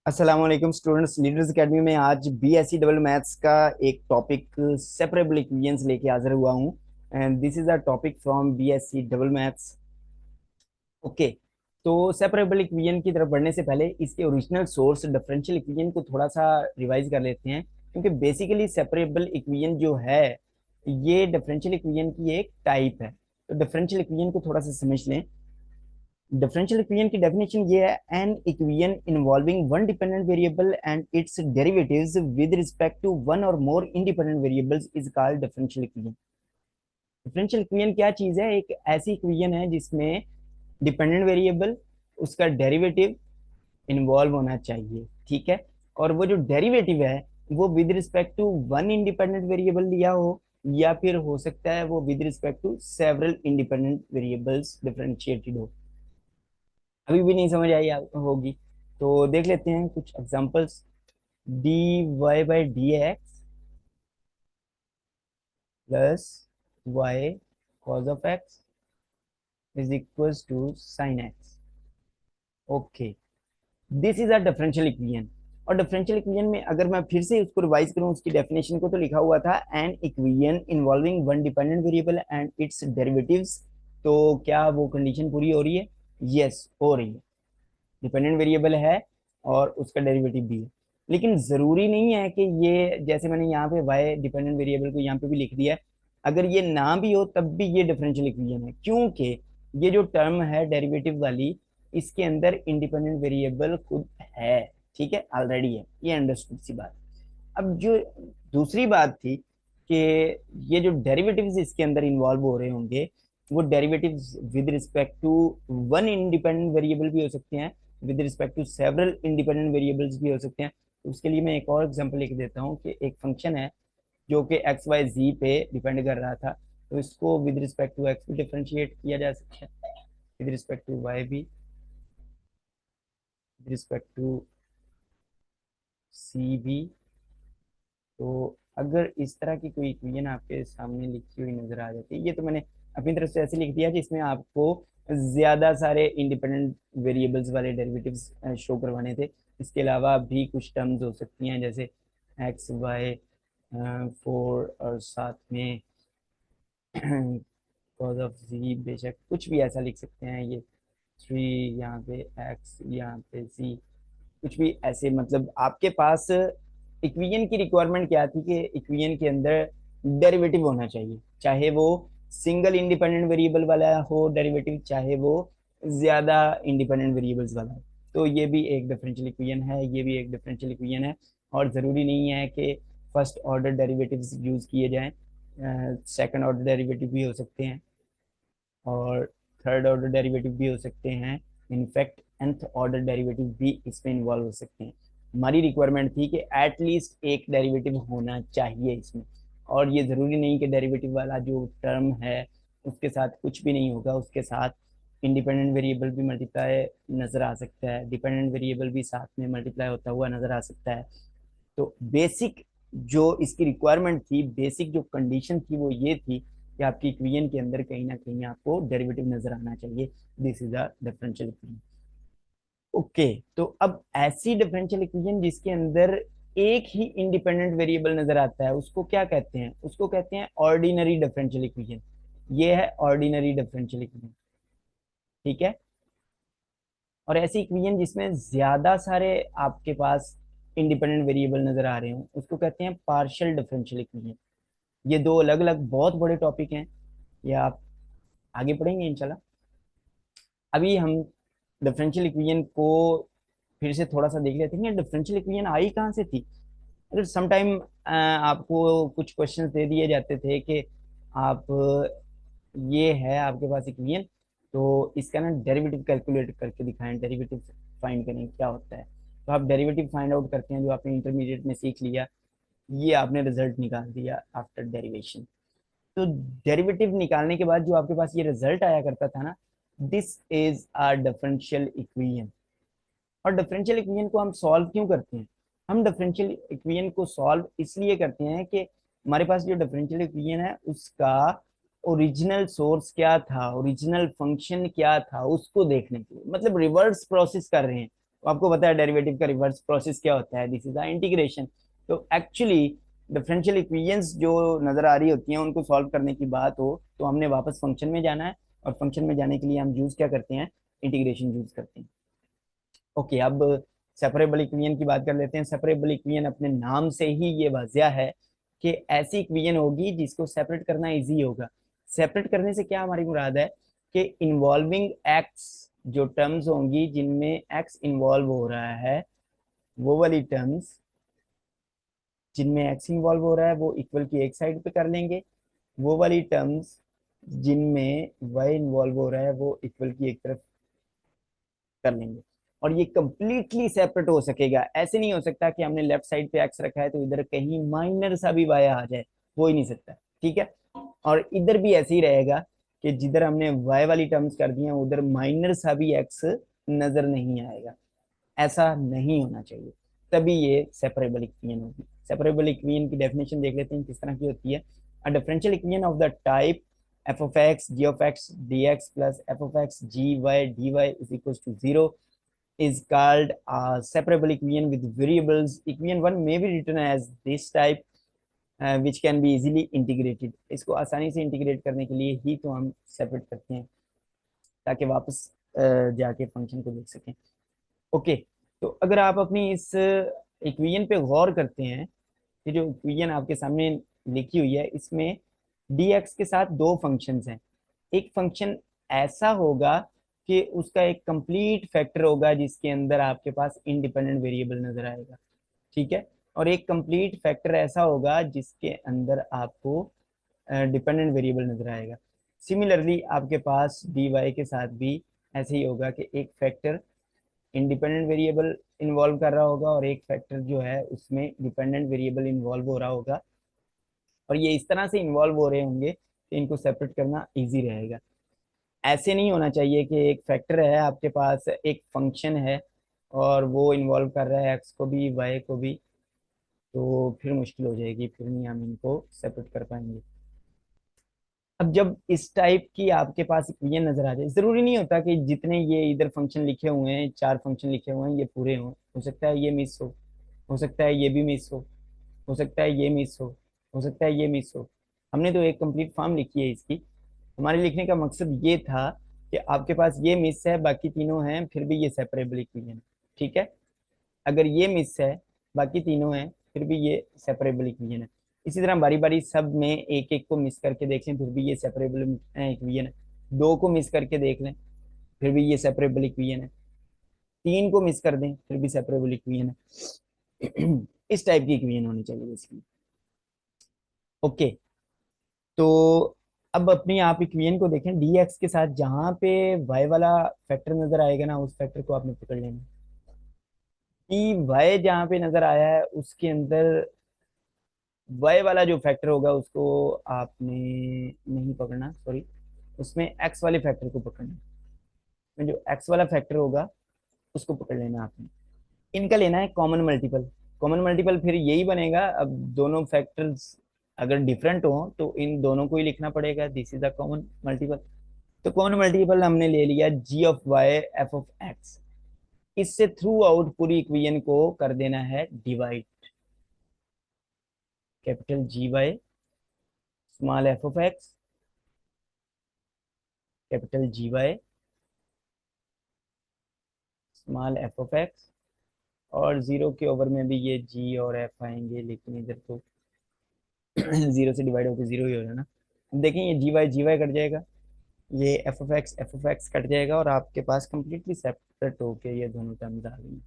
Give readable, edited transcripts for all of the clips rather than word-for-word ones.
अस्सलाम वालेकुम students, leaders academy में आज बीएससी डबल मैथ्स का एक टॉपिक सेपरेबल इक्वेशंस लेके हाजिर हुआ हूँ। And this is a topic from BSc double maths. Okay, तो सेपरेबल इक्वेशन की तरफ बढ़ने से पहले इसके ओरिजिनल सोर्स डिफरेंशियल इक्वेशन को थोड़ा सा रिवाइज कर लेते हैं, क्योंकि बेसिकली सेपरेबल इक्वेशन जो है ये डिफरेंशियल इक्वेशन की एक टाइप है। तो डिफरेंशियल इक्वेशन को थोड़ा सा समझ लें। डिफरेंशियल इक्वेशन की डेफिनेशन ये है, an equation involving one dependent variable and its derivatives with respect to one or more independent variables is called differential equation. Differential equation क्या चीज है? एक ऐसी इक्वेशन है जिसमें डिपेंडेंट वेरिएबल, उसका डेरिवेटिव इन्वॉल्व होना चाहिए, ठीक है। और वो जो डेरिवेटिव है वो with respect to one independent variable लिया हो, या फिर हो सकता है वो with respect to several independent variables differentiated हो। अभी भी नहीं समझ आई होगी तो देख लेते हैं कुछ examples. D Y by D X plus Y cos of X is equal to sine X. Okay, this is a differential equation. और डिफरेंशियल इक्वेशन में अगर मैं फिर से उसको रिवाइज करूं उसकी डेफिनेशन को, तो लिखा हुआ था N equation involving one dependent variable and its derivatives. तो क्या वो कंडीशन पूरी हो रही है? यस, हो रही है। डिपेंडेंट वेरिएबल है और उसका डेरिवेटिव भी है। लेकिन जरूरी नहीं है कि ये, जैसे मैंने यहाँ पे वाई डिपेंडेंट वेरिएबल को यहाँ पे भी लिख दिया है, अगर ये ना भी हो तब भी ये डिफरेंशियल इक्वेशन है, क्योंकि ये जो टर्म है डेरिवेटिव वाली, इसके अंदर इंडिपेंडेंट वेरिएबल खुद है, ठीक है, ऑलरेडी है। ये अंडरस्टूड सी बात। अब जो दूसरी बात थी कि ये जो डेरिवेटिव्स इसके अंदर इन्वॉल्व हो रहे होंगे, वो derivatives with respect to one independent variable भी हो सकते हैं, with respect to several independent variables भी हो सकते हैं। तो उसके लिए मैं एक और एग्जांपल लिख देता हूँ कि एक फंक्शन है जो कि एक्स वाई जी पे डिपेंड कर रहा था, तो इसको विद रिस्पेक्ट टू एक्स भी डिफरेंशिएट किया जा सकता है, विद रिस्पेक्ट टू वाई भी, विद रिस्पेक्ट टू सी भी। तो अगर इस तरह की कोई इक्वेशन आपके सामने लिखी हुई नजर आ जाती है, ये तो मैंने अपनी तरफ से ऐसे लिख दिया जिसमें आपको ज्यादा सारे इंडिपेंडेंट वेरिएबल्स वाले डेरिवेटिव्स शो करवाने थे। इसके अलावा भी कुछ टर्म्स हो सकती हैं, जैसे एक्स वाई फोर, और साथ में कॉज ऑफ जी, बेशक कुछ भी ऐसा लिख सकते हैं, ये थ्री यहाँ पे, एक्स यहाँ पे सी, कुछ भी ऐसे। मतलब आपके पास इक्वेशन की रिक्वायरमेंट क्या थी कि इक्वेशन के अंदर डेरिवेटिव होना चाहिए, चाहे वो सिंगल इंडिपेंडेंट वेरिएबल वाला हो डेरिवेटिव, चाहे वो ज्यादा इंडिपेंडेंट वेरिएबल्स वाला हो। तो ये भी एक डिफरेंशियल इक्वेशन है, ये भी एक डिफरेंशियल इक्वेशन है। और ज़रूरी नहीं है कि फर्स्ट ऑर्डर डेरिवेटिव्स यूज़ किए जाएं, सेकंड ऑर्डर डेरिवेटिव भी हो सकते हैं और थर्ड ऑर्डर डेरिवेटिव भी हो सकते हैं। इनफैक्ट nth ऑर्डर डेरिवेटिव भी इसमें इन्वॉल्व हो सकते हैं। हमारी रिक्वायरमेंट थी कि एटलीस्ट एक डेरिवेटिव होना चाहिए इसमें। और ये ज़रूरी नहीं कि डेरिवेटिव वाला जो टर्म है उसके साथ कुछ भी नहीं होगा, उसके साथ इंडिपेंडेंट वेरिएबल भी मल्टीप्लाई नज़र आ सकता है, डिपेंडेंट वेरिएबल भी साथ में मल्टीप्लाई होता हुआ नज़र आ सकता है। तो बेसिक जो इसकी रिक्वायरमेंट थी, बेसिक जो कंडीशन थी वो ये थी कि आपकी इक्वेशन के अंदर कहीं ना कहीं आपको डेरिवेटिव नजर आना चाहिए। This is a differential equation. Okay, तो अब ऐसी डिफरेंशियल इक्वेशन जिसके अंदर एक ही इंडिपेंडेंट वेरिएबल नजर आता है, उसको क्या कहते हैं? उसको कहते हैं ऑर्डिनरी डिफरेंशियल इक्वेशन। ये है ऑर्डिनरी डिफरेंशियल इक्वेशन, ठीक है। और ऐसी इक्वेशन जिसमें ज्यादा सारे आपके पास इंडिपेंडेंट वेरिएबल नजर आ रहे हो उसको कहते हैं पार्शियल डिफरेंशियल इक्वेशन। ये दो अलग अलग बहुत बड़े टॉपिक हैं, ये आप आगे पढ़ेंगे इंशाल्लाह। अभी हम डिफरेंशियल इक्वेशन को फिर से थोड़ा सा देख लेते हैं। डिफरेंशियल इक्वेशन आई कहाँ से थी? अगर समटाइम आपको कुछ क्वेश्चंस दे दिए जाते थे कि आप ये है आपके पास इक्वेशन, तो इसका ना डेरिवेटिव कैलकुलेट करके दिखाएं, डेरिवेटिव फाइंड करें क्या होता है। तो आप डेरिवेटिव फाइंड आउट करते हैं, जो आपने इंटरमीडिएट में सीख लिया, ये आपने रिजल्ट निकाल दिया आफ्टर डेरिवेशन। तो डेरिवेटिव निकालने के बाद जो आपके पास ये रिजल्ट आया करता था ना, this is a differential equation. और डिफरेंशियल इक्वेशन को हम सॉल्व क्यों करते हैं? हम डिफरेंशियल इक्वेशन को सॉल्व इसलिए करते हैं कि हमारे पास जो डिफरेंशियल इक्वेशन है उसका ओरिजिनल सोर्स क्या था, ओरिजिनल फंक्शन क्या था, उसको देखने के लिए, मतलब रिवर्स प्रोसेस कर रहे हैं। तो आपको पता है डेरिवेटिव का रिवर्स प्रोसेस क्या होता है, दिस इज द इंटीग्रेशन। तो एक्चुअली डिफरेंशियल इक्वेशंस जो नजर आ रही होती हैं उनको सॉल्व करने की बात हो तो हमने वापस फंक्शन में जाना है, और फंक्शन में जाने के लिए हम यूज क्या करते हैं, इंटीग्रेशन यूज करते हैं। ओके, अब सेपरेबल इक्वेशन की बात कर लेते हैं। सेपरेबल इक्वेशन अपने नाम से ही ये वाजिया है कि ऐसी इक्वेशन होगी जिसको सेपरेट करना इजी होगा। सेपरेट करने से क्या हमारी मुराद है कि इन्वॉल्विंग एक्स जो टर्म्स होंगी जिनमें एक्स इन्वॉल्व हो रहा है, वो वाली टर्म्स जिनमें एक्स इन्वॉल्व हो रहा है वो इक्वल की एक साइड पे कर लेंगे, वो वाली टर्म्स जिनमें वाई इन्वॉल्व हो रहा है वो इक्वल की एक तरफ कर लेंगे। और ये कंप्लीटली सेपरेट हो सकेगा। ऐसे नहीं हो सकता कि हमने लेफ्ट साइड पे एक्स रखा है तो इधर कहीं माइनर सा भी वाई आ जाए, हो ही नहीं सकता, ठीक है। और इधर भी ऐसे ही रहेगा कि जिधर हमने वाई वाली टर्म्स कर दी हैं उधर माइनर सा भी एक्स नजर नहीं आएगा। ऐसा नहीं होना चाहिए, तभी ये सेपरेबल इक्वेशन होगी। सेपरेबल इक्वेशन की डेफिनेशन देख लेते हैं किस तरह की होती है। अ differential equation of the type f of x g of x dx plus f of x gy dy is equals to 0 is called a separable equation with variables. Equation 1 may be written as this type which can be easily integrated. इसको आसानी से integrate करने के लिए ही तो हम separate करते हैं ताकि वापस जाके फंक्शन को देख सकें। ओके, तो अगर आप अपनी इस इक्वेशन पे गौर करते हैं, ये जो इक्वेशन आपके सामने लिखी हुई है इसमें dx के साथ दो फंक्शंस हैं। एक फंक्शन ऐसा होगा कि उसका एक कंप्लीट फैक्टर होगा जिसके अंदर आपके पास इंडिपेंडेंट वेरिएबल नजर आएगा, ठीक है। और एक कंप्लीट फैक्टर ऐसा होगा जिसके अंदर आपको डिपेंडेंट वेरिएबल नजर आएगा। सिमिलरली आपके पास dy के साथ भी ऐसे ही होगा कि एक फैक्टर इंडिपेंडेंट वेरिएबल इन्वॉल्व कर रहा होगा और एक फैक्टर जो है उसमें डिपेंडेंट वेरिएबल इन्वॉल्व हो रहा होगा, और ये इस तरह से इन्वॉल्व हो रहे होंगे कि इनको सेपरेट करना इजी रहेगा। ऐसे नहीं होना चाहिए कि एक फैक्टर है आपके पास, एक फंक्शन है और वो इन्वॉल्व कर रहा है एक्स को भी वाई को भी, तो फिर मुश्किल हो जाएगी, फिर नहीं हम इनको सेपरेट कर पाएंगे। अब जब इस टाइप की आपके पास इक्वेशन नजर आ जाए, जरूरी नहीं होता कि जितने ये इधर फंक्शन लिखे हुए हैं, चार फंक्शन लिखे हुए हैं, ये पूरे हों। हो सकता है ये मिस हो सकता है ये भी मिस हो सकता है ये मिस हो सकता है ये मिस हो। हमने तो एक कंप्लीट फॉर्म लिखी है इसकी। हमारे लिखने का मकसद ये था कि आपके पास ये मिस है, बाकी तीनों हैं, फिर भी ये सेपरेबल इक्वेशन है, ठीक है। अगर ये मिस है, बाकी तीनों हैं, फिर भी ये सेपरेबल इक्वेशन है। इसी तरह बारी बारी सब में एक एक को मिस करके देख लें, फिर भी ये सेपरेबल इक्वेशन है। दो को मिस करके देख लें, फिर भी ये सेपरेबल इक्वेशन है। तीन को मिस कर दें, फिर भी सेपरेबल इक्वेशन है। इस टाइप की इक्वेशन होनी चाहिए बेसिकली। ओके, तो अब अपनी आप इक्वेशन को देखें, dx के साथ जहां पे y वाला फैक्टर नजर आएगा ना, उस फैक्टर को आपने पकड़ लेना। कि y जहां पे नजर आया है उसके अंदर y वाला जो फैक्टर होगा उसको आपने नहीं पकड़ना, सॉरी, उसमें x वाले फैक्टर को पकड़ना। में जो x वाला फैक्टर होगा उसको पकड़ लेना आपने। इनका लेना है कॉमन मल्टीपल। कॉमन मल्टीपल फिर यही बनेगा। अब दोनों फैक्टर्स अगर डिफरेंट हो तो इन दोनों को ही लिखना पड़ेगा, this is the common multiple. तो कॉमन मल्टीपल हमने ले लिया g of y f of x। इससे थ्रू आउट पूरी इक्वेशन को कर देना है divide. Capital G Y small F of X, capital G Y small F of X. और जीरो के ओवर में भी ये जी और एफ आएंगे, लेकिन इधर तो जीरो से डिवाइड होकर जीरो ही हो जाना। अब देखें ये जी वाई कट जाएगा, ये एफ ऑफ एक्स कट जाएगा, और आपके पास कंप्लीटली सेपरेट होके ये दोनों टर्म्स आ गई हैं।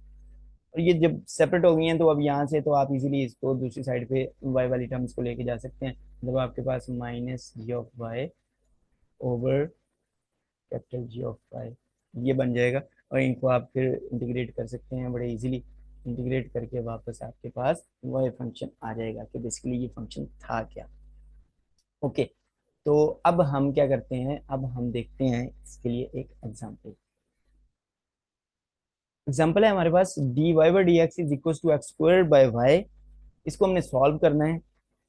और ये जब सेपरेट हो गई हैं तो अब यहाँ से तो आप इजीली इसको दूसरी साइड पे वाई वाली टर्म्स को लेके जा सकते हैं। जब आपके पास minus G of Y over capital G of Y ये बन जाएगा, और इनको आप फिर इंटीग्रेट कर सकते हैं बड़े इजीली। इंटीग्रेट करके वापस आपके पास वाई फंक्शन आ जाएगा कि बेसिकली ये फंक्शन था क्या। ओके, तो अब हम क्या करते हैं, अब हम देखते हैं इसके लिए एक एग्जाम्पल। एग्जाम्पल है हमारे पास D Y by D X is equal to X square by Y. इसको हमने सॉल्व करना है।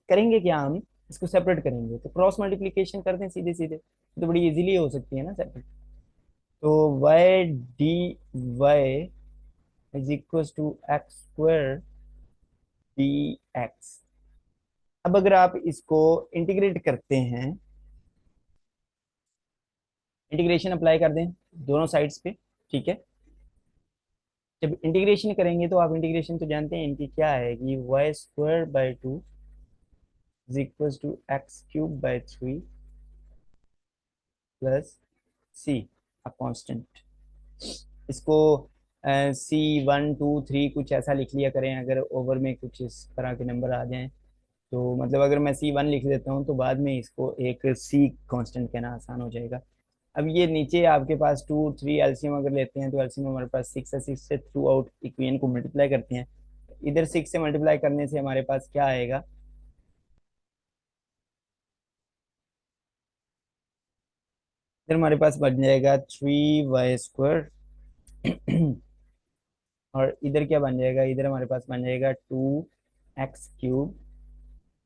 करेंगे क्या, हम इसको सेपरेट करेंगे, तो क्रॉस मल्टीप्लीकेशन कर दें सीधे सीधे, तो बड़ी इजीली हो सकती है ना सेपरेट। तो Y D Y is equal to X square D X. अब अगर आप इसको इंटीग्रेट करते हैं, इंटीग्रेशन अप्लाई कर दें दोनों साइड्स पे, ठीक है। जब इंटीग्रेशन करेंगे तो आप इंटीग्रेशन तो जानते हैं इनकी क्या है कि Y square by two is equal to X cube by three plus C a constant. इसको C1 2 3 कुछ ऐसा लिख लिया करें, अगर ओवर में कुछ इस तरह के नंबर आ जाएं तो मतलब अगर मैं C1 लिख देता हूँ तो बाद में इसको एक C कांस्टेंट कहना आसान हो जाएगा। अब ये नीचे आपके पास 2 3 एलसीएम अगर लेते हैं तो एलसीएम हमारे पास 6 है, 6 से थ्रू आउट इक्वेशन को मल्टीप्लाई करते हैं। इधर 6 से मल्टीप्लाई करने से हमारे पास क्या आएगा, इधर हमारे पास बन जाएगा 3y स्क्वायर और इधर क्या बन जाएगा, इधर हमारे पास बन जाएगा 2x क्यूब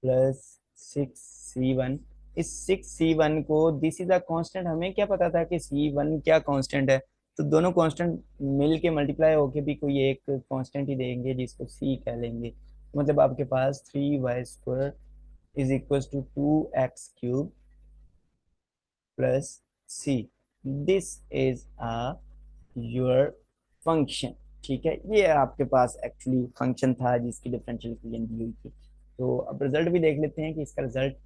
प्लस 6c1। इस 6c1 को, दिस इज अ कांस्टेंट, हमें क्या पता था कि c1 क्या कांस्टेंट है, तो दोनों कांस्टेंट मिल के मल्टीप्लाई होके भी कोई एक कांस्टेंट ही देंगे जिसको c कह लेंगे। मतलब आपके पास 3y square is equal to 2x cube plus C. This is a your function, ठीक है। ये आपके पास एक्चुअली फंक्शन था जिसकी डिफरेंशियल इक्वेशन दी हुई थी। तो अब रिजल्ट भी देख लेते हैं कि इसका रिजल्ट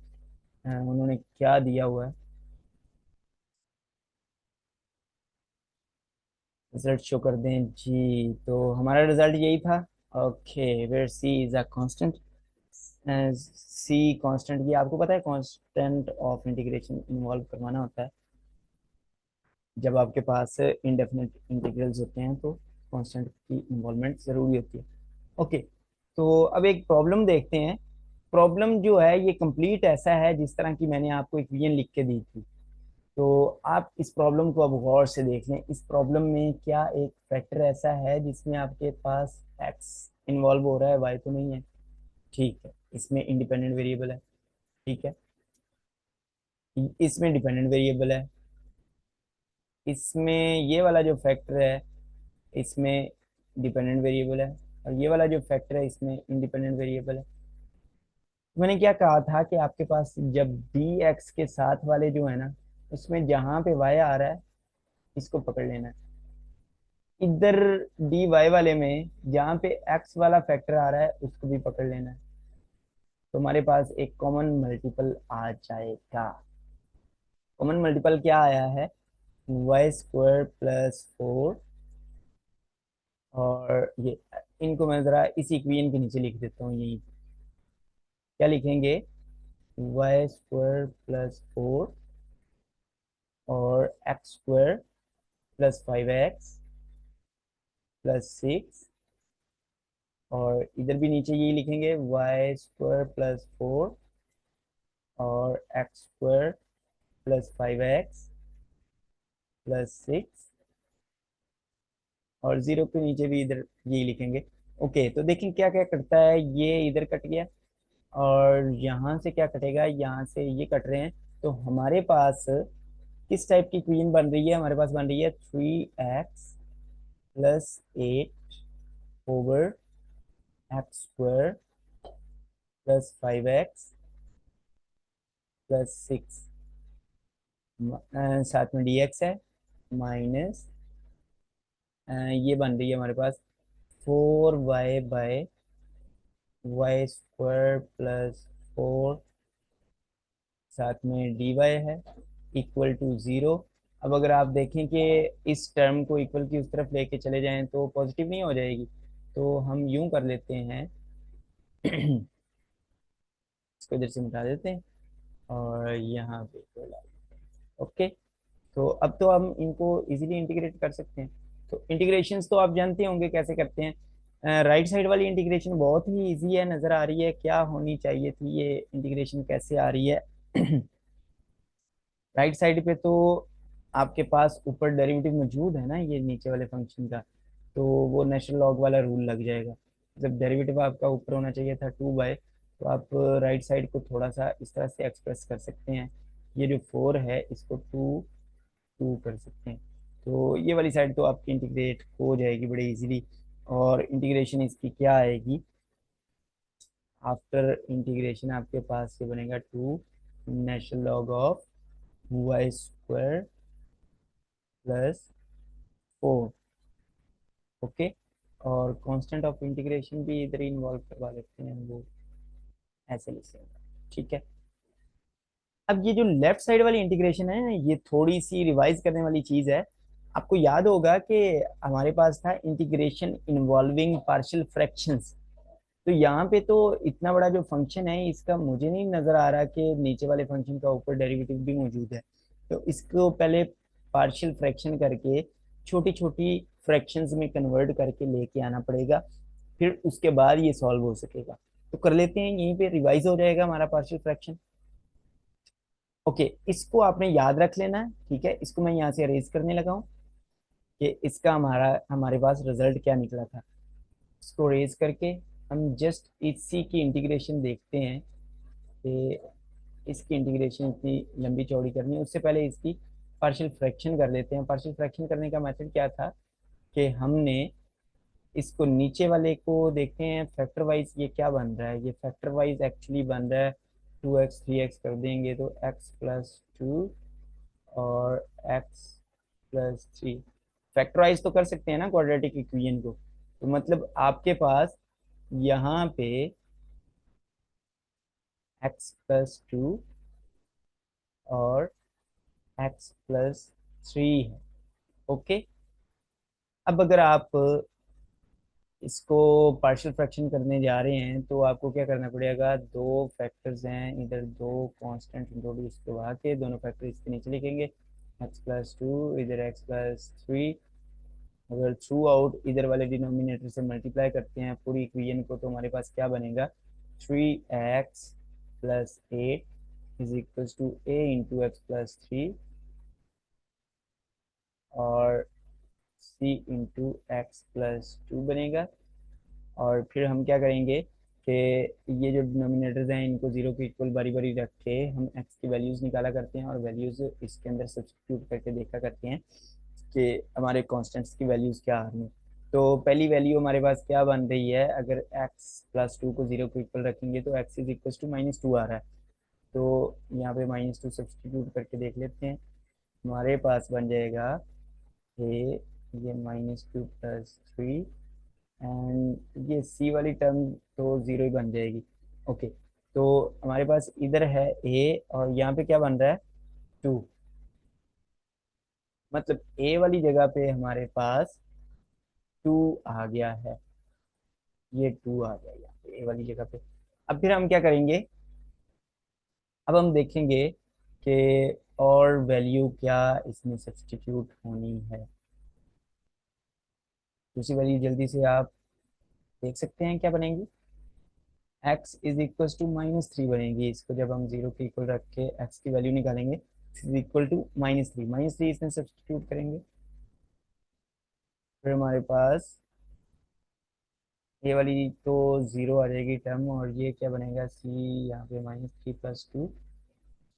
उन्होंने क्या दिया हुआ है। रिजल्ट शो कर दें जी, तो हमारा रिजल्ट यही था। Okay, where C is a constant. C constant, ये आपको पता है कांस्टेंट ऑफ इंटीग्रेशन इन्वॉल्व करवाना होता है जब आपके पास इंडेफिनिट इंटीग्रल्स होते हैं, तो कांस्टेंट की इन्वॉल्वमेंट जरूरी होती है। ओके, तो अब एक प्रॉब्लम देखते हैं। प्रॉब्लम जो है ये कंप्लीट ऐसा है जिस तरह की मैंने आपको इक्वेशन लिख के दी थी। तो आप इस प्रॉब्लम को अब गौर से देख लें। इस प्रॉब्लम में क्या एक फैक्टर ऐसा है जिसमें आपके पास एक्स इन्वॉल्व हो रहा है, वाई तो नहीं है, ठीक है। इसमें इंडिपेंडेंट वेरिएबल है, ठीक है। इसमें डिपेंडेंट वेरिएबल है, इसमें ये वाला जो फैक्टर है इसमें डिपेंडेंट वेरिएबल है, और ये वाला जो फैक्टर है इसमें इंडिपेंडेंट वेरिएबल है। मैंने क्या कहा था कि आपके पास जब डी एक्स के साथ वाले जो है ना, उसमें जहां पे वाई आ रहा है इसको पकड़ लेना है। इधर डी वाई वाले में जहाँ पे एक्स वाला फैक्टर आ रहा है उसको भी पकड़ लेना है। तो हमारे पास एक कॉमन मल्टीपल आ जाएगा। कॉमन मल्टीपल क्या आया है, वाई स्क्वायर प्लस 4। और ये इनको मैं जरा इस इक्वेशन के नीचे लिख देता हूँ, यही क्या लिखेंगे, वाई स्क्वायर प्लस 4 और x square plus 5x plus 6। और इधर भी नीचे यही लिखेंगे, वाई स्क्वायर प्लस 4 और x square plus 5x plus 6। और जीरो के नीचे भी इधर यही लिखेंगे। ओके, तो देखें क्या क्या कटता है, ये इधर कट गया और यहाँ से क्या कटेगा, यहाँ से ये कट रहे हैं। तो हमारे पास किस टाइप की इक्वेशन बन रही है, हमारे पास बन रही है 3x plus 8 over x square plus 5x plus 6, साथ में dx है माइनस, ये बन रही है हमारे पास 4y/y स्क्वायर प्लस 4, साथ में dy है इक्वल टू 0। अब अगर आप देखें कि इस टर्म को इक्वल की उस तरफ लेके चले जाएं तो पॉजिटिव नहीं हो जाएगी, तो हम यूं कर लेते हैं इसको इधर से मिटा देते हैं और यहाँ पे बोला। ओके, तो अब तो हम इनको इजीली इंटीग्रेट कर सकते हैं। तो इंटीग्रेशंस तो आप जानते होंगे कैसे करते हैं। राइट साइड वाली इंटीग्रेशन बहुत ही इजी है, नज़र आ रही है क्या होनी चाहिए थी, ये इंटीग्रेशन कैसे आ रही है राइट साइड पे तो आपके पास ऊपर डेरिवेटिव मौजूद है ना, ये नीचे वाले फंक्शन का, तो वो नेचुरल लॉग वाला रूल लग जाएगा। जब डेरिवेटिव आपका ऊपर होना चाहिए था 2 बाय, तो आप राइट साइड को थोड़ा सा इस तरह से एक्सप्रेस कर सकते हैं, ये जो 4 है इसको 2 कर सकते हैं। तो ये वाली साइड तो आपकी इंटीग्रेट हो जाएगी बड़े इजीली। और इंटीग्रेशन इसकी क्या आएगी, आफ्टर इंटीग्रेशन आपके पास ये बनेगा 2 natural log of Y square plus 4। Okay, और कांस्टेंट ऑफ इंटीग्रेशन भी इधर इन्वॉल्व करवा लेते हैं, वो ऐसे लिखते हैं। ठीक है, अब ये जो लेफ्ट साइड वाली इंटीग्रेशन है ये थोड़ी सी रिवाइज करने वाली चीज है। आपको याद होगा कि हमारे पास था इंटीग्रेशन इन्वॉल्विंग पार्शियल फ्रैक्शंस। तो यहाँ पे तो इतना बड़ा जो फंक्शन है इसका मुझे नहीं नजर आ रहा कि नीचे वाले फंक्शन का ऊपर डेरिवेटिव भी मौजूद है। तो इसको पहले पार्शियल फ्रैक्शन करके छोटी छोटी फ्रैक्शंस में कन्वर्ट करके लेके आना पड़ेगा, फिर उसके बाद ये सॉल्व हो सकेगा। तो कर लेते हैं, यहीं पे रिवाइज हो जाएगा हमारा पार्शियल फ्रैक्शन। ओके, इसको आपने याद रख लेना है। ठीक है, इसको मैं यहाँ से अरेज करने लगा हूँ कि इसका हमारे पास रिजल्ट क्या निकला था। इसको रेज करके हम जस्ट इसी की इंटीग्रेशन देखते हैं कि इसकी इंटीग्रेशन इतनी लंबी चौड़ी करनी है, उससे पहले इसकी पार्शियल फ्रैक्शन कर लेते हैं। पार्शियल फ्रैक्शन करने का मेथड क्या था कि हमने इसको नीचे वाले को देखते हैं फैक्टर वाइज ये क्या बन रहा है। ये फैक्टर वाइज एक्चुअली बन रहा है 2x 3x कर देंगे तो x+2 और x+3। फैक्टराइज तो कर सकते हैं ना क्वाड्रेटिक इक्वेशन को। तो मतलब आपके पास यहाँ पे x+2 और x+3 है। ओके, अब अगर आप इसको पार्शियल फ्रैक्शन करने जा रहे हैं तो आपको क्या करना पड़ेगा, दो फैक्टर्स हैं इधर, दो कांस्टेंट इंट्रोड्यूस करवा के दोनों फैक्टर इसके नीचे लिखेंगे, x+2 इधर x+3। अगर थ्रू आउट इधर वाले डिनोमिनेटर से मल्टीप्लाई करते हैं पूरी इक्वेशन को तो हमारे पास क्या बनेगा, 3x+8 is equal to a into x+3 और c इंटू x+2 बनेगा। और फिर हम क्या करेंगे कि ये जो डिनोमिनेटर्स हैं इनको जीरो के इक्वल बारी बारी रख के हम x की वैल्यूज निकाला करते हैं और वैल्यूज इसके अंदर सब्स्टिट्यूट करके देखा करते हैं कि हमारे कांस्टेंट्स की वैल्यूज क्या आ रही हैं। तो पहली वैल्यू हमारे पास क्या बन रही है, अगर x+2 को जीरो के इक्वल रखेंगे तो x इज इक्वल टू -2 आ रहा है। तो यहाँ पे -2 सब्स्टिट्यूट करके देख लेते हैं, हमारे पास बन जाएगा कि ये -2 + 3 एंड ये सी वाली टर्म तो जीरो ही बन जाएगी। ओके, तो हमारे पास इधर है ए और यहाँ पे क्या बन रहा है 2। मतलब ए वाली जगह पे हमारे पास 2 आ गया है, ये 2 आ गया यहाँ पे ए वाली जगह पे। अब फिर हम क्या करेंगे, अब हम देखेंगे कि और वैल्यू क्या इसमें सब्स्टिट्यूट होनी है। दूसरी वैल्यू जल्दी से आप देख सकते हैं क्या बनेगी, x इज इक्वल टू -3 बनेगी। इसको जब हम जीरो के इक्वल रख के x की वैल्यू निकालेंगे इज इक्वल टू -3, -3 इसमें सब्स्टिट्यूट करेंगे, फिर हमारे पास ये वाली तो जीरो आ जाएगी टर्म और ये क्या बनेगा c, यहाँ पे -3 + 2।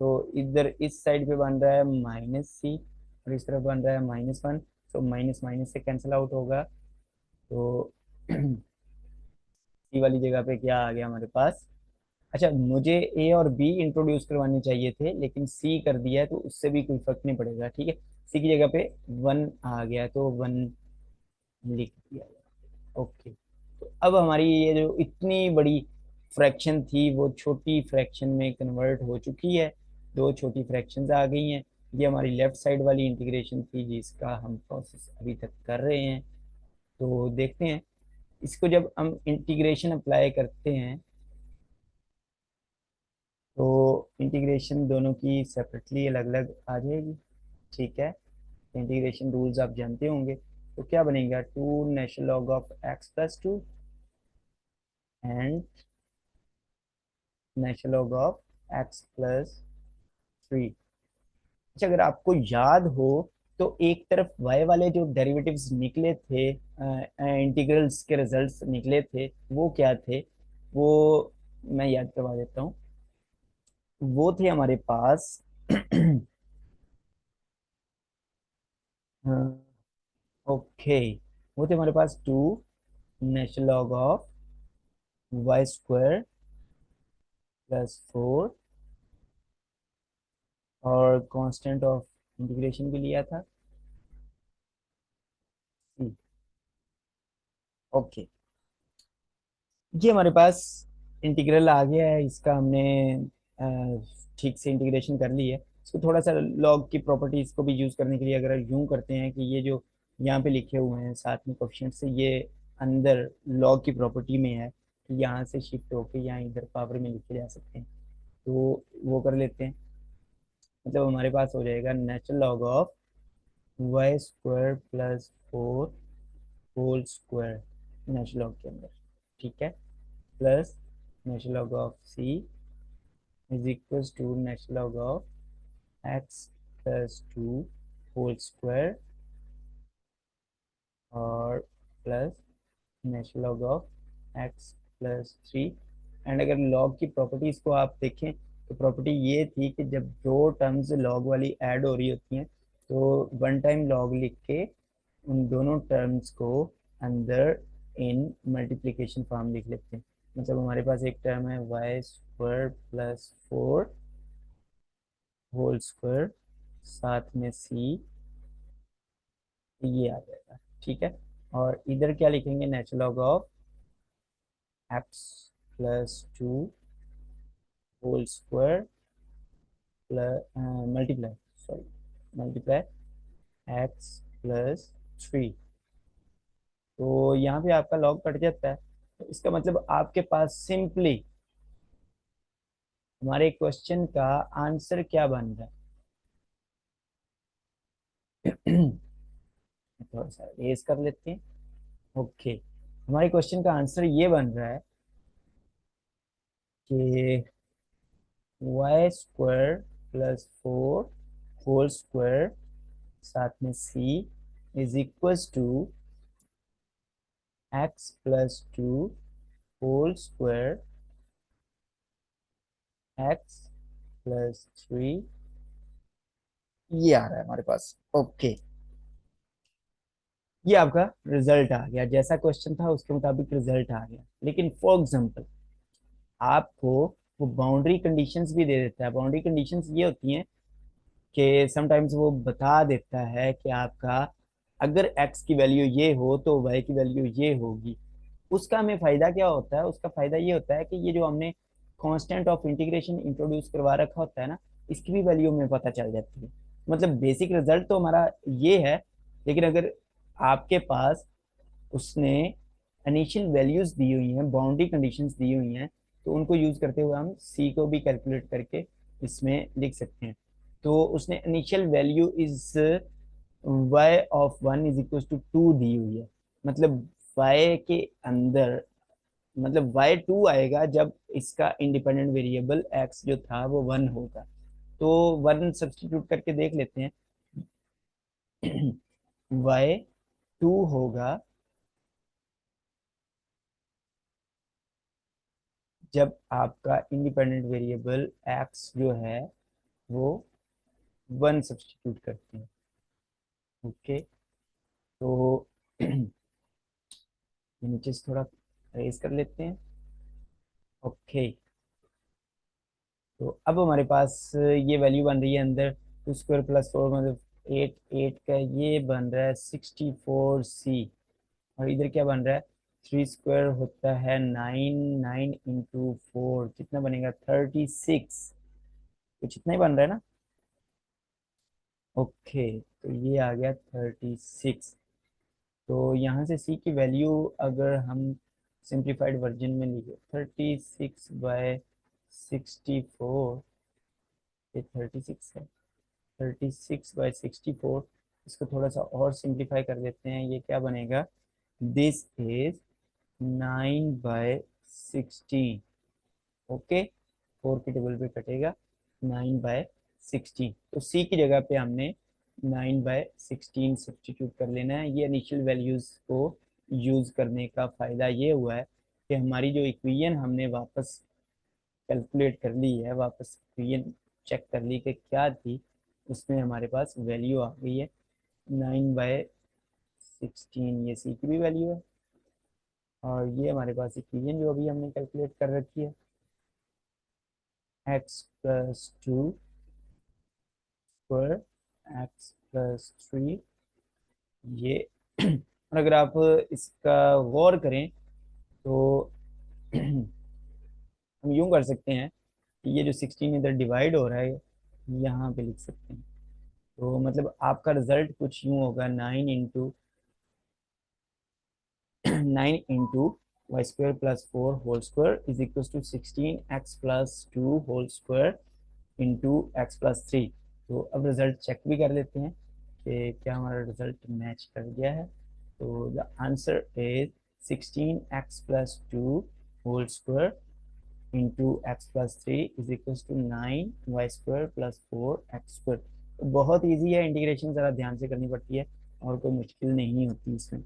तो इधर इस साइड पे बन रहा है -c और इस तरफ बन रहा है -1। तो माइनस माइनस से कैंसिल आउट होगा, तो सी वाली जगह पे क्या आ गया हमारे पास। अच्छा, मुझे ए और बी इंट्रोड्यूस करवाने चाहिए थे लेकिन सी कर दिया है तो उससे भी कोई फर्क नहीं पड़ेगा। ठीक है, सी की जगह पे 1 आ गया है तो 1 लिख दिया। ओके, तो अब हमारी ये जो इतनी बड़ी फ्रैक्शन थी वो छोटी फ्रैक्शन में कन्वर्ट हो चुकी है, दो छोटी फ्रैक्शंस आ गई हैं। ये हमारी लेफ्ट साइड वाली इंटीग्रेशन थी जिसका हम प्रोसेस अभी तक कर रहे हैं। तो देखते हैं इसको जब हम इंटीग्रेशन अप्लाई करते हैं तो इंटीग्रेशन दोनों की सेपरेटली अलग अलग आ जाएगी। ठीक है, इंटीग्रेशन रूल्स आप जानते होंगे। तो क्या बनेगा, 2 natural log of x+2 and natural log of x+3। अच्छा, अगर आपको याद हो तो एक तरफ y वाले जो डेरिवेटिव्स निकले थे, इंटीग्रल्स के रिजल्ट्स निकले थे, वो क्या थे, वो मैं याद करवा देता हूँ। वो थे हमारे पास ओके, वो थे हमारे पास 2 natural log of Y square plus 4 और कांस्टेंट ऑफ इंटीग्रेशन भी लिया था सी। ओके, ये हमारे पास इंटीग्रल आ गया है, इसका हमने ठीक से इंटीग्रेशन कर ली है। इसको थोड़ा सा लॉग की प्रॉपर्टीज को भी यूज करने के लिए अगर यूं करते हैं कि ये जो यहाँ पे लिखे हुए हैं साथ में कोफिशिएंट से, ये अंदर लॉग की प्रॉपर्टी में है, तो यहाँ से शिफ्ट होके यहाँ इधर पावर में लिखे जा सकते हैं। तो वो कर लेते हैं। मतलब हमारे पास हो जाएगा natural log of Y square plus 4 whole square natural log के अंदर, ठीक है, plus natural log of C is equal to natural log of X plus 2 whole square और plus natural log of X plus 3। And अगर log की properties को आप देखें तो प्रॉपर्टी ये थी कि जब दो टर्म्स लॉग वाली ऐड हो रही होती हैं तो वन टाइम लॉग लिख के उन दोनों टर्म्स को अंदर इन मल्टीप्लिकेशन फॉर्म लिख लेते हैं। मतलब हमारे पास एक टर्म है Y square plus 4 whole square साथ में सी, ये आ जाएगा, ठीक है। और इधर क्या लिखेंगे, natural log of X plus 2 whole square plus multiply, sorry multiply X plus 3। तो यहाँ पे आपका लॉग कट जाता है, तो इसका मतलब आपके पास सिंपली हमारे क्वेश्चन का आंसर क्या बन रहा है। थोड़ा सा रेस कर लेते हैं। ओके, हमारे क्वेश्चन का आंसर ये बन रहा है कि Y square plus 4 whole square साथ में C is equals to X plus 2 whole square X plus 3, ये आ रहा है हमारे पास। ओके, ये आपका रिजल्ट आ गया, जैसा क्वेश्चन था उसके मुताबिक रिजल्ट आ गया। लेकिन फॉर एग्जांपल आपको वो बाउंड्री कंडीशंस भी दे देता है। बाउंड्री कंडीशंस ये होती हैं कि समटाइम्स वो बता देता है कि आपका अगर x की वैल्यू ये हो तो y की वैल्यू ये होगी। उसका हमें फायदा क्या होता है, उसका फायदा ये होता है कि ये जो हमने कांस्टेंट ऑफ इंटीग्रेशन इंट्रोड्यूस करवा रखा होता है ना, इसकी भी वैल्यू हमें पता चल जाती है। मतलब बेसिक रिजल्ट तो हमारा ये है, लेकिन अगर आपके पास उसने इनिशियल वैल्यूज दी हुई हैं, बाउंड्री कंडीशंस दी हुई हैं, तो उनको यूज करते हुए हम सी को भी कैलकुलेट करके इसमें लिख सकते हैं। तो उसने initial value is y of 1 is equal to 2 दी हुई है। मतलब y के अंदर, मतलब y2 आएगा जब इसका इंडिपेंडेंट वेरिएबल x जो था वो 1 होगा। तो 1 सब्सटीट्यूट करके देख लेते हैं। y2 होगा जब आपका इंडिपेंडेंट वेरिएबल x जो है वो 1 सब्सटीट्यूट करते हैं। ओके, तो नीचे से थोड़ा रेज कर लेते हैं। ओके, तो अब हमारे पास ये वैल्यू बन रही है अंदर 2 स्क्वायर प्लस 4, मतलब 8, 8 का ये बन रहा है 64c। और इधर क्या बन रहा है, 3 स्क्वायर होता है 9, 9 इंटू 4 कितना बनेगा 36, कुछ इतना ही बन रहा है ना। ओके, तो ये आ गया 36। तो यहाँ से सी की वैल्यू अगर हम सिंप्लीफाइड वर्जन में लिखे 36/64, ये 36 है, 36/64, इसको थोड़ा सा और सिंप्लीफाई कर देते हैं, ये क्या बनेगा, दिस इज 9/16। ओके, 4 के टेबल पे कटेगा 9/16, तो सी की जगह पे हमने 9/16 सब्सटीट्यूट कर लेना है। ये इनिशियल वैल्यूज को यूज करने का फायदा ये हुआ है कि हमारी जो इक्वेशन हमने वापस कैलकुलेट कर ली है, वापस इक्वेशन चेक कर ली कि क्या थी, उसमें हमारे पास वैल्यू आ गई है 9/16, ये सी की भी वैल्यू है। और ये हमारे पास इक्वेशन जो अभी हमने कैलकुलेट कर रखी है, x+2 स्क्वायर x+3 ये। और अगर आप इसका गौर करें तो हम यूं कर सकते हैं कि ये जो 16 इधर डिवाइड हो रहा है यहाँ पे लिख सकते हैं। तो मतलब आपका रिजल्ट कुछ यूं होगा, 9 into y² + 4 whole square is equal to 16x+2 whole square into x+3। तो अब रिजल्ट चेक भी कर लेते हैं कि क्या हमारा रिजल्ट मैच कर गया है। तो the answer is 16x+2 whole square into x+3 is equal to 9y² + 4x²। तो बहुत ईजी है, इंटीग्रेशन ज़रा ध्यान से करनी पड़ती है और कोई मुश्किल नहीं होती इसमें।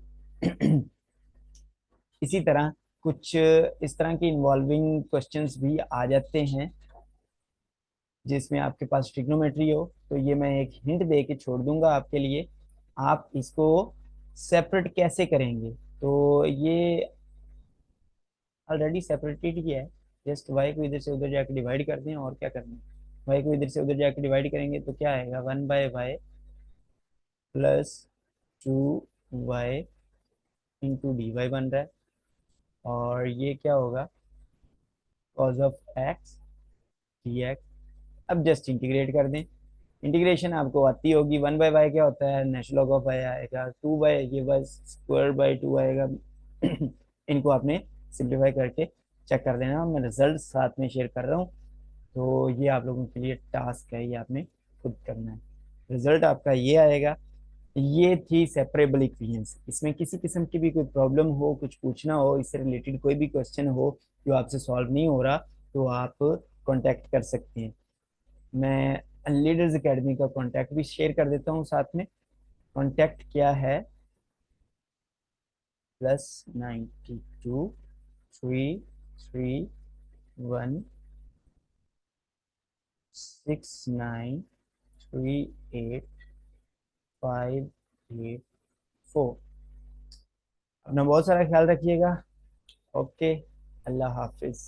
इसी तरह कुछ इस तरह के इन्वॉल्विंग क्वेश्चंस भी आ जाते हैं जिसमें आपके पास ट्रिग्नोमेट्री हो। तो ये मैं एक हिंट दे के छोड़ दूंगा आपके लिए, आप इसको सेपरेट कैसे करेंगे। तो ये ऑलरेडी सेपरेटेड ही है, जस्ट वाई को इधर से उधर जाके डिवाइड कर दें और क्या करना है। वाई को इधर से उधर जाके डिवाइड करेंगे तो क्या आएगा, 1/y +2y into D Y बन रहा है। और ये क्या होगा, cause of x D X. अब जस्ट इंटीग्रेट कर दें, इंटीग्रेशन आपको आती होगी। 1/y क्या होता है, नेचुरल लॉग ऑफ y आएगा, 2 बाय ये y² / 2 आएगा। इनको आपने सिंप्लीफाई करके चेक कर देना, मैं रिजल्ट साथ में शेयर कर रहा हूँ। तो ये आप लोगों के लिए टास्क है, ये आपने खुद करना है। रिजल्ट आपका ये आएगा। ये थी सेपरेबल इक्वेशंस। इसमें किसी किस्म की भी कोई प्रॉब्लम हो, कुछ पूछना हो, इससे रिलेटेड कोई भी क्वेश्चन हो जो आपसे सॉल्व नहीं हो रहा, तो आप कांटेक्ट कर सकते हैं। मैं लीडर्स एकेडमी का कांटेक्ट भी शेयर कर देता हूँ साथ में। कांटेक्ट क्या है, +92 331 693 8 5 8 4। अपना बहुत सारा ख्याल रखिएगा। ओके, अल्लाह हाफिज।